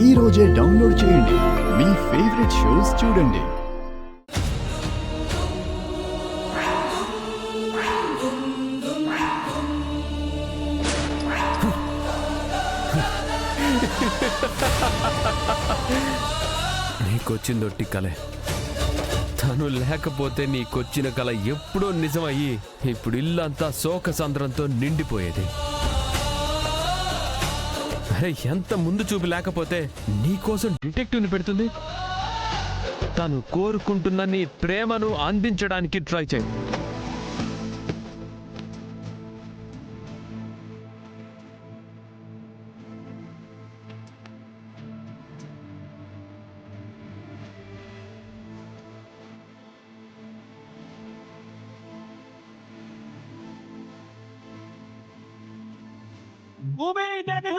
ఈ రోజే డౌన్లోడ్ చేయండి. మీ ఫేవరెట్ షోస్ చూడండి. నీకొచ్చిందొట్టి కలే. తను లేకపోతే నీకొచ్చిన కల ఎప్పుడో నిజమయ్యి ఇప్పుడు ఇల్లంతా శోకసంద్రంతో నిండిపోయేది. అరే, ఎంత ముందు చూపు లేకపోతే నీకోసం డిటెక్టివ్ని పెడుతుంది. తను కోరుకుంటున్న నీ ప్రేమను అందించడానికి ట్రై చేయి. భూమి నేను